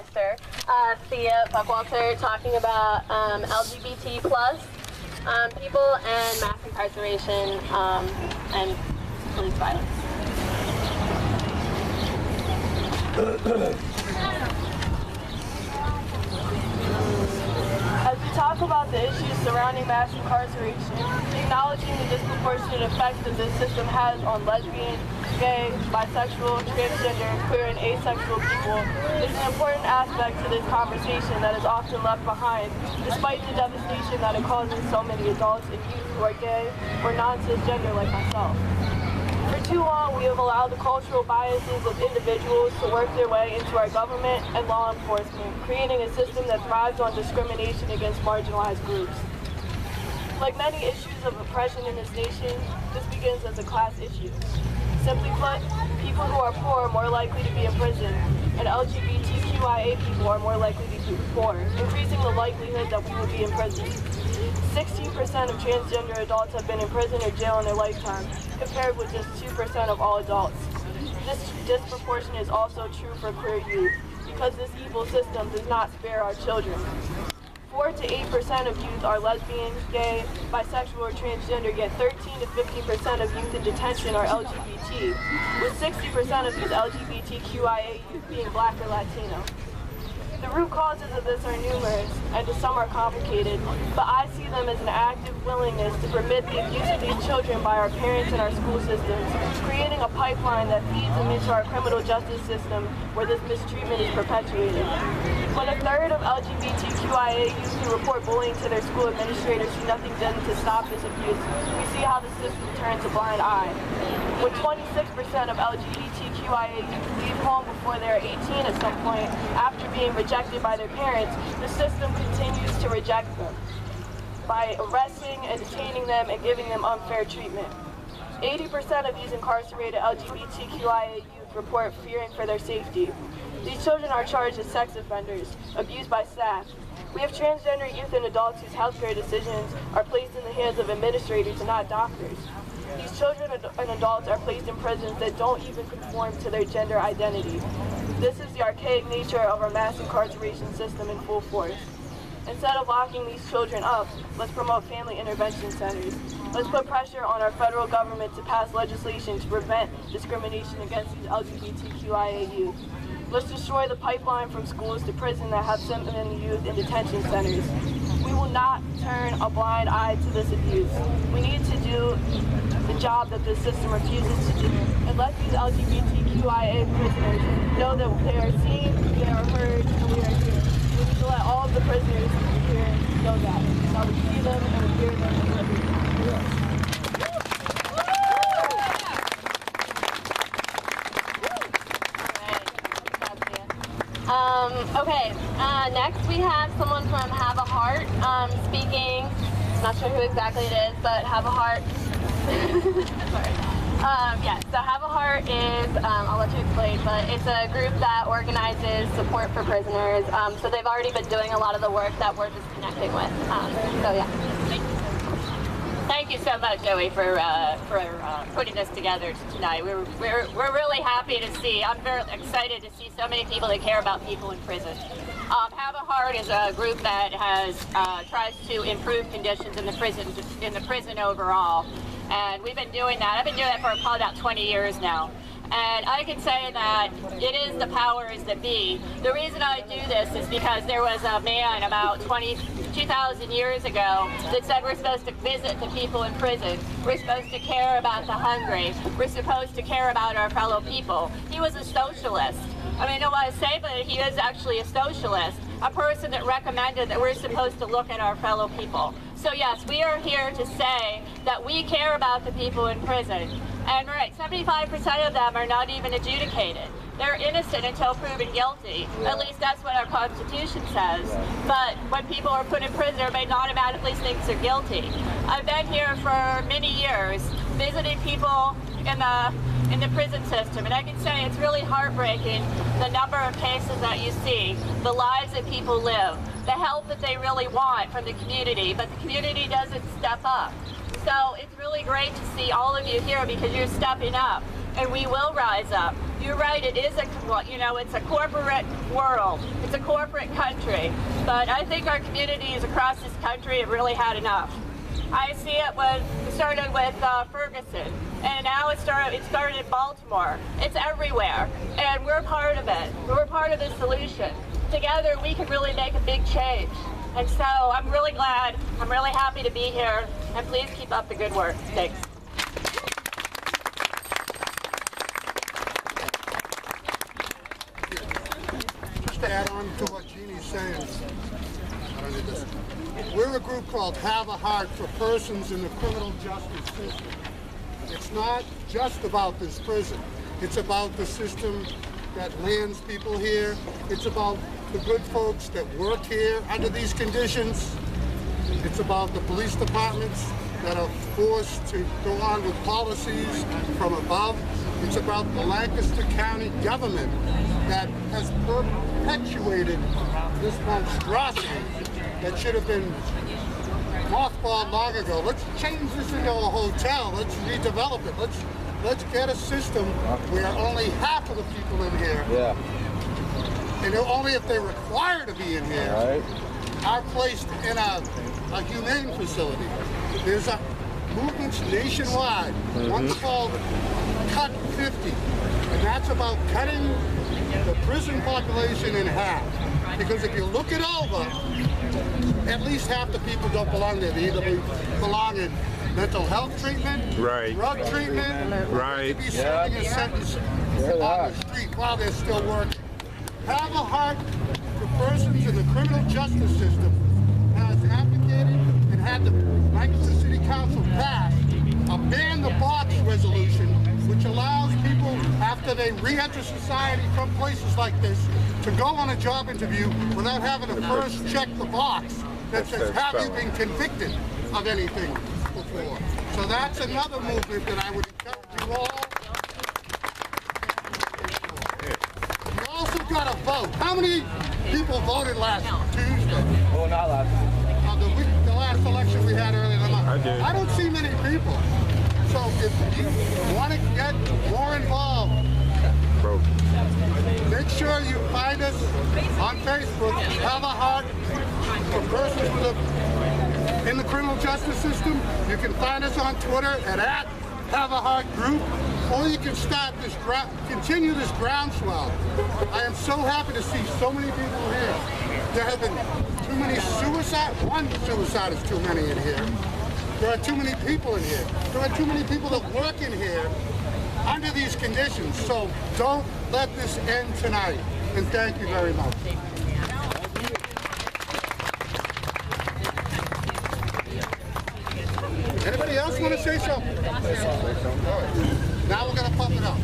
Lancaster. Thea Buckwalter talking about LGBT plus people and mass incarceration and police violence. As we talk about the issues surrounding mass incarceration, acknowledging the disproportionate effects that this system has on lesbian, gay, bisexual, transgender, queer, and asexual people is an important aspect to this conversation that is often left behind, despite the devastation that it causes so many adults and youth who are gay or non-cisgender like myself. For too long, we have allowed the cultural biases of individuals to work their way into our government and law enforcement, creating a system that thrives on discrimination against marginalized groups. Like many issues of oppression in this nation, this begins as a class issue. Simply put, people who are poor are more likely to be in prison, and LGBTQIA people are more likely to be poor, increasing the likelihood that we will be in prison. 16% of transgender adults have been in prison or jail in their lifetime, compared with just 2% of all adults. This disproportion is also true for queer youth, because this evil system does not spare our children. 4 to 8% of youth are lesbian, gay, bisexual, or transgender, yet 13 to 15% of youth in detention are LGBT, with 60% of these LGBTQIA youth being Black or Latino. The root causes of this are numerous, and to some are complicated, but I see them as an active willingness to permit the abuse of these children by our parents and our school systems, creating a pipeline that feeds them into our criminal justice system where this mistreatment is perpetuated. When a third of LGBTQIA youth who report bullying to their school administrators see nothing done to stop this abuse, we see how the system turns a blind eye. When 26% of LGBTQIA youth leave home before they are 18 at some point, after being rejected by their parents, the system continues to reject them by arresting and detaining them and giving them unfair treatment. 80% of these incarcerated LGBTQIA youth report fearing for their safety. These children are charged as sex offenders, abused by staff. We have transgender youth and adults whose healthcare decisions are placed in the hands of administrators and not doctors. These children and adults are placed in prisons that don't even conform to their gender identity. This is the archaic nature of our mass incarceration system in full force. Instead of locking these children up, let's promote family intervention centers. Let's put pressure on our federal government to pass legislation to prevent discrimination against these LGBTQIA youth. Let's destroy the pipeline from schools to prison that have sent them youth in detention centers. We will not turn a blind eye to this abuse. We need to do the job that this system refuses to do. And let these LGBTQIA prisoners know that they are seen, they are heard, and we are here. We need to let all of the prisoners here know that we see them and we hear them and we love them. Okay, next we have someone from Have a Heart speaking. Not sure who exactly it is, but Have a Heart. Sorry. So Have a Heart is, I'll let you explain, but it's a group that organizes support for prisoners. So they've already been doing a lot of the work that we're just connecting with. So yeah. Thank you so much, Joey, for putting this together tonight. We're really happy to see. I'm very excited to see so many people that care about people in prison. Have a Heart is a group that has tries to improve conditions in the prison overall, and we've been doing that. I've been doing that for probably about 20 years now. And I can say that it is the powers that be. The reason I do this is because there was a man about 2,000 years ago that said we're supposed to visit the people in prison. We're supposed to care about the hungry. We're supposed to care about our fellow people. He was a socialist. I mean, I don't want to say, but he is actually a socialist, a person that recommended that we're supposed to look at our fellow people. So yes, we are here to say that we care about the people in prison. And right, 75% of them are not even adjudicated. They're innocent until proven guilty. At least that's what our Constitution says. But when people are put in prison, everybody automatically thinks they're guilty. I've been here for many years, visiting people in the prison system, and I can say it's really heartbreaking, the number of cases that you see, the lives that people live, the help that they really want from the community, but the community doesn't step up. So it's really great to see all of you here because you're stepping up. and we will rise up. You're right, it is it's a corporate world. It's a corporate country. But I think our communities across this country have really had enough. I see it started with Ferguson, and now it started in Baltimore. It's everywhere, and we're part of it. We're part of the solution. Together, we can really make a big change. And so I'm really glad, I'm really happy to be here, and please keep up the good work. Thanks. Just to add on to what Jeannie's saying, I don't need this. We're a group called Have a Heart for persons in the criminal justice system. It's not just about this prison. It's about the system that lands people here. It's about the good folks that work here under these conditions. It's about the police departments that are forced to go on with policies from above. It's about the Lancaster County government that has perpetuated this monstrosity that should have been mothballed long ago. Let's change this into a hotel. Let's redevelop it. Let's get a system where only half of the people in here, and only if they're required to be in here, are placed in a humane facility. There's movements nationwide. One's called Cut 50, and that's about cutting the prison population in half. Because if you look it over, at least half the people don't belong there. They either belong in mental health treatment, drug treatment, to be serving a sentence on the street while they're still working. Have a Heart for persons in the criminal justice system has advocated and had the Lancaster City Council pass a ban the box resolution, which allows people, after they re-enter society from places like this, to go on a job interview without having to first check the box that says, have you been convicted of anything before? So that's another movement that I would encourage you all. You also got to vote. How many people voted last Tuesday? Oh, not last. The last election we had earlier in the month. I did. I don't see many people. So if you want to get more involved, make sure you find us on Facebook, Have a Heart for persons in the criminal justice system. You can find us on Twitter at Have a Heart Group, or you can continue this groundswell. I am so happy to see so many people here. There have been too many suicides. One suicide is too many in here. There are too many people in here. There are too many people that work in here under these conditions. So don't let this end tonight. And thank you very much. Anybody else want to say something? All right. Now we're going to pump it up.